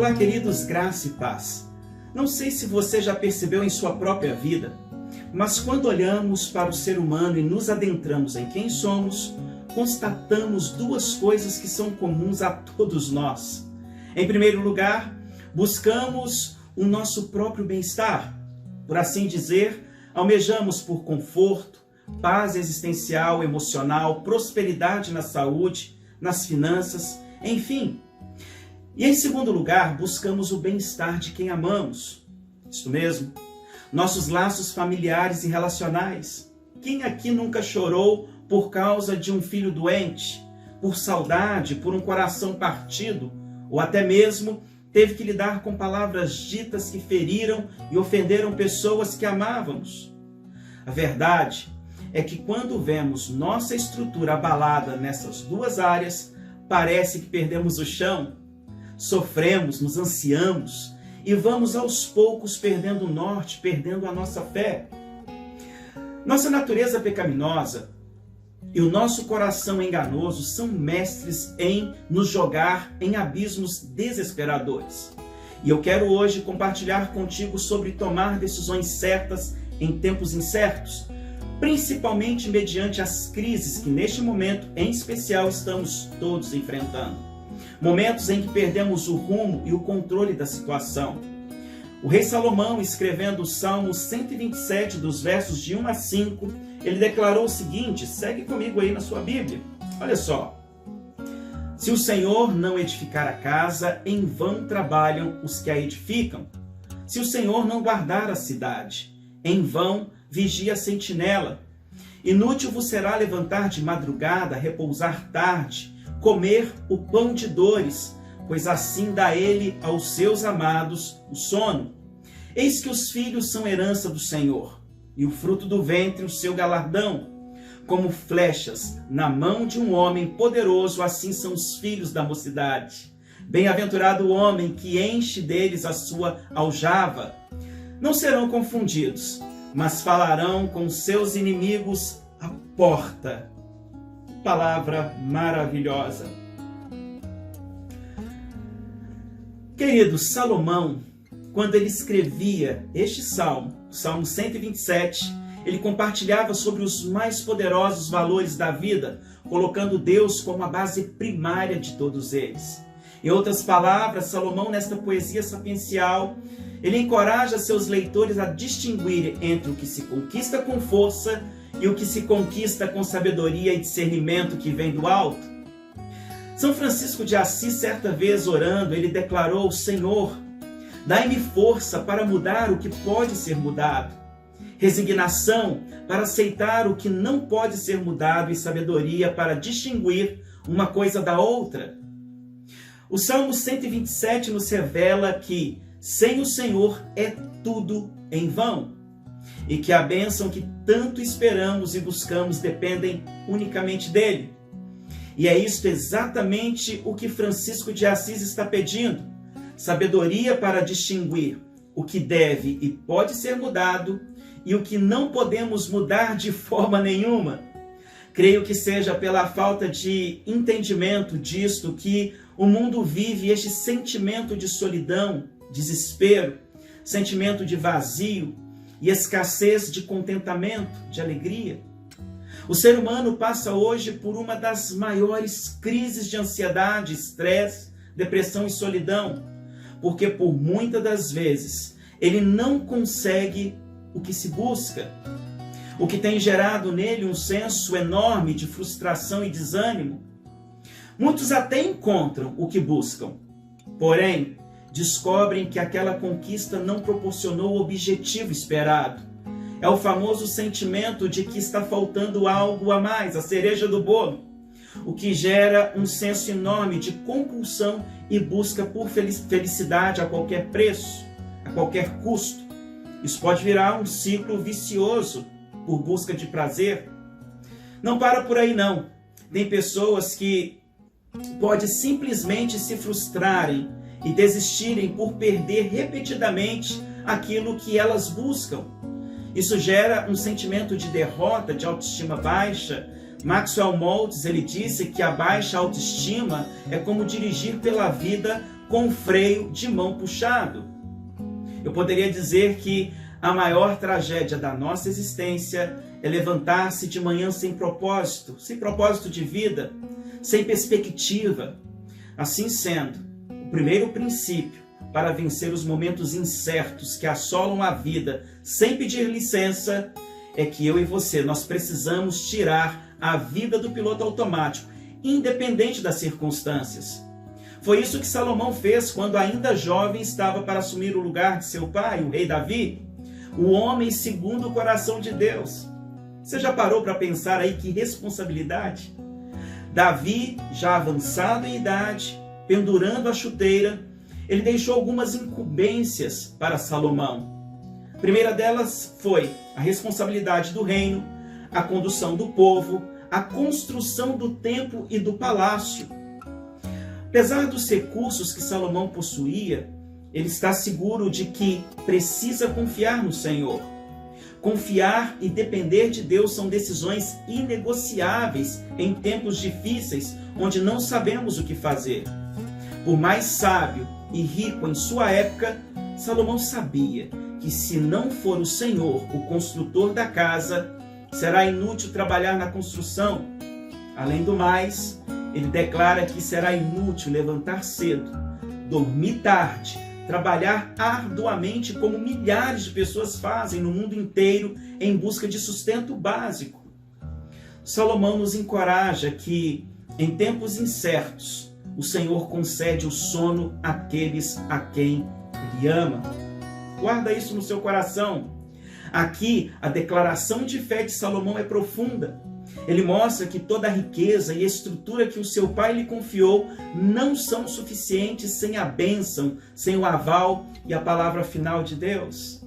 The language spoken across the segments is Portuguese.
Olá, queridos, graça e paz. Não sei se você já percebeu em sua própria vida, mas quando olhamos para o ser humano e nos adentramos em quem somos, constatamos duas coisas que são comuns a todos nós. Em primeiro lugar, buscamos o nosso próprio bem-estar. Por assim dizer, almejamos por conforto, paz existencial, emocional, prosperidade na saúde, nas finanças, enfim. E em segundo lugar, buscamos o bem-estar de quem amamos. Isso mesmo, nossos laços familiares e relacionais. Quem aqui nunca chorou por causa de um filho doente, por saudade, por um coração partido, ou até mesmo teve que lidar com palavras ditas que feriram e ofenderam pessoas que amávamos? A verdade é que quando vemos nossa estrutura abalada nessas duas áreas, parece que perdemos o chão. Sofremos, nos ansiamos e vamos aos poucos perdendo o norte, perdendo a nossa fé. Nossa natureza pecaminosa e o nosso coração enganoso são mestres em nos jogar em abismos desesperadores. E eu quero hoje compartilhar contigo sobre tomar decisões certas em tempos incertos, principalmente mediante as crises que neste momento em especial estamos todos enfrentando. Momentos em que perdemos o rumo e o controle da situação. O rei Salomão, escrevendo o Salmo 127, dos versos de 1 a 5, ele declarou o seguinte, segue comigo aí na sua Bíblia. Olha só. Se o Senhor não edificar a casa, em vão trabalham os que a edificam. Se o Senhor não guardar a cidade, em vão vigia a sentinela. Inútil vos será levantar de madrugada, repousar tarde, comer o pão de dores, pois assim dá ele aos seus amados o sono. Eis que os filhos são herança do Senhor, e o fruto do ventre o seu galardão. Como flechas na mão de um homem poderoso, assim são os filhos da mocidade. Bem-aventurado o homem que enche deles a sua aljava. Não serão confundidos, mas falarão com seus inimigos à porta. Palavra maravilhosa. Querido, Salomão, quando ele escrevia este salmo, Salmo 127, ele compartilhava sobre os mais poderosos valores da vida, colocando Deus como a base primária de todos eles. Em outras palavras, Salomão, nesta poesia sapiencial, ele encoraja seus leitores a distinguir entre o que se conquista com força e o que se conquista com sabedoria e discernimento que vem do alto. São Francisco de Assis, certa vez orando, ele declarou: Senhor, dai-me força para mudar o que pode ser mudado, resignação para aceitar o que não pode ser mudado e sabedoria para distinguir uma coisa da outra. O Salmo 127 nos revela que sem o Senhor é tudo em vão, e que a bênção que tanto esperamos e buscamos dependem unicamente dele. E é isto exatamente o que Francisco de Assis está pedindo: sabedoria para distinguir o que deve e pode ser mudado e o que não podemos mudar de forma nenhuma. Creio que seja pela falta de entendimento disto que o mundo vive este sentimento de solidão, desespero, sentimento de vazio e escassez de contentamento, de alegria. O ser humano passa hoje por uma das maiores crises de ansiedade, estresse, depressão e solidão, porque por muitas das vezes ele não consegue o que se busca, o que tem gerado nele um senso enorme de frustração e desânimo. Muitos até encontram o que buscam, porém descobrem que aquela conquista não proporcionou o objetivo esperado. É o famoso sentimento de que está faltando algo a mais, a cereja do bolo, o que gera um senso enorme de compulsão e busca por felicidade a qualquer preço, a qualquer custo. Isso pode virar um ciclo vicioso por busca de prazer. Não para por aí não. Tem pessoas que podem simplesmente se frustrarem e desistirem por perder repetidamente aquilo que elas buscam. Isso gera um sentimento de derrota, de autoestima baixa. Maxwell Maltz, ele disse que a baixa autoestima é como dirigir pela vida com o freio de mão puxado. Eu poderia dizer que a maior tragédia da nossa existência é levantar-se de manhã sem propósito de vida, sem perspectiva. Assim sendo, o primeiro princípio para vencer os momentos incertos que assolam a vida sem pedir licença é que eu e você, nós precisamos tirar a vida do piloto automático, independente das circunstâncias. Foi isso que Salomão fez quando ainda jovem estava para assumir o lugar de seu pai, o rei Davi, o homem segundo o coração de Deus. Você já parou para pensar aí que responsabilidade? Davi, já avançado em idade, pendurando a chuteira, ele deixou algumas incumbências para Salomão. A primeira delas foi a responsabilidade do reino, a condução do povo, a construção do templo e do palácio. Apesar dos recursos que Salomão possuía, ele está seguro de que precisa confiar no Senhor. Confiar e depender de Deus são decisões inegociáveis em tempos difíceis, onde não sabemos o que fazer. Por mais sábio e rico em sua época, Salomão sabia que se não for o Senhor o construtor da casa, será inútil trabalhar na construção. Além do mais, ele declara que será inútil levantar cedo, dormir tarde, trabalhar arduamente como milhares de pessoas fazem no mundo inteiro em busca de sustento básico. Salomão nos encoraja que, em tempos incertos, o Senhor concede o sono àqueles a quem Ele ama. Guarda isso no seu coração. Aqui, a declaração de fé de Salomão é profunda. Ele mostra que toda a riqueza e estrutura que o seu pai lhe confiou não são suficientes sem a bênção, sem o aval e a palavra final de Deus.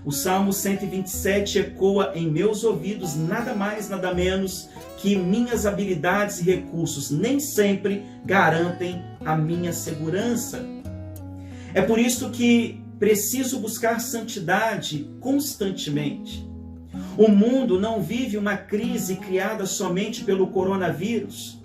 O Salmo 127 ecoa em meus ouvidos nada mais, nada menos que minhas habilidades e recursos nem sempre garantem a minha segurança. É por isso que preciso buscar santidade constantemente. O mundo não vive uma crise criada somente pelo coronavírus.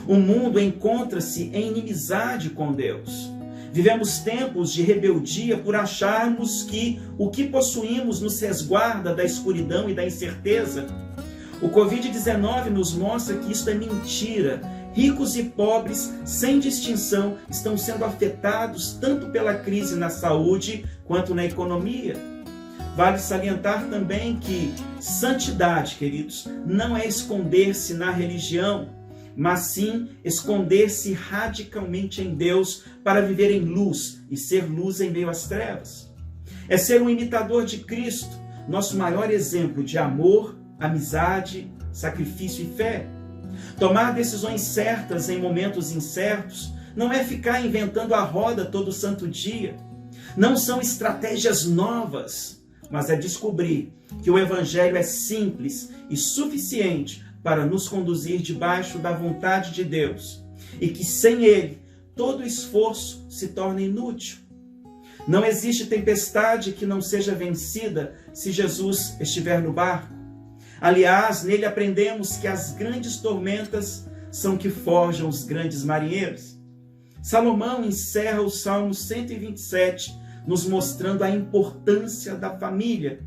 O mundo encontra-se em inimizade com Deus. Vivemos tempos de rebeldia por acharmos que o que possuímos nos resguarda da escuridão e da incerteza. O Covid-19 nos mostra que isto é mentira. Ricos e pobres, sem distinção, estão sendo afetados tanto pela crise na saúde quanto na economia. Vale salientar também que santidade, queridos, não é esconder-se na religião, mas sim esconder-se radicalmente em Deus para viver em luz e ser luz em meio às trevas. É ser um imitador de Cristo, nosso maior exemplo de amor, amizade, sacrifício e fé. Tomar decisões certas em momentos incertos não é ficar inventando a roda todo santo dia. Não são estratégias novas, mas é descobrir que o Evangelho é simples e suficiente para nos conduzir debaixo da vontade de Deus e que sem Ele todo esforço se torna inútil. Não existe tempestade que não seja vencida se Jesus estiver no barco. Aliás, nele aprendemos que as grandes tormentas são que forjam os grandes marinheiros. Salomão encerra o Salmo 127 nos mostrando a importância da família.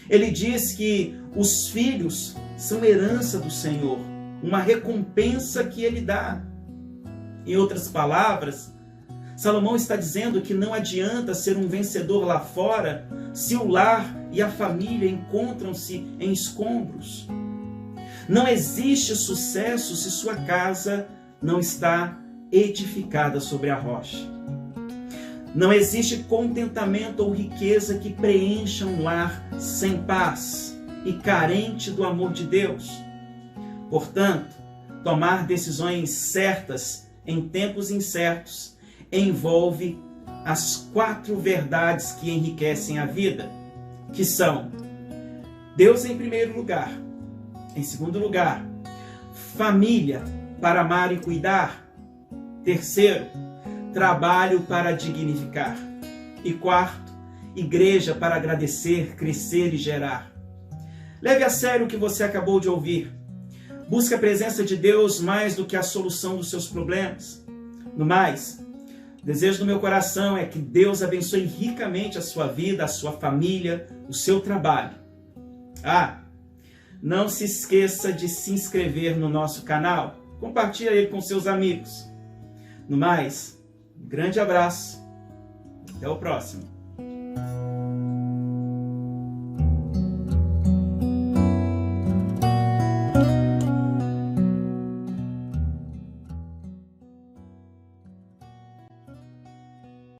Ele diz que os filhos são herança do Senhor, uma recompensa que Ele dá. Em outras palavras, Salomão está dizendo que não adianta ser um vencedor lá fora se o lar e a família encontram-se em escombros. Não existe sucesso se sua casa não está edificada sobre a rocha. Não existe contentamento ou riqueza que preencha um lar sem paz e carente do amor de Deus. Portanto, tomar decisões certas em tempos incertos envolve as 4 verdades que enriquecem a vida, que são Deus em primeiro lugar, em segundo lugar, família para amar e cuidar, terceiro, trabalho para dignificar, e quarto, igreja para agradecer, crescer e gerar. Leve a sério o que você acabou de ouvir. Busque a presença de Deus mais do que a solução dos seus problemas. No mais, O desejo do meu coração é que Deus abençoe ricamente a sua vida, a sua família, o seu trabalho. Não se esqueça de se inscrever no nosso canal. Compartilhe ele com seus amigos. No mais, um grande abraço. Até o próximo.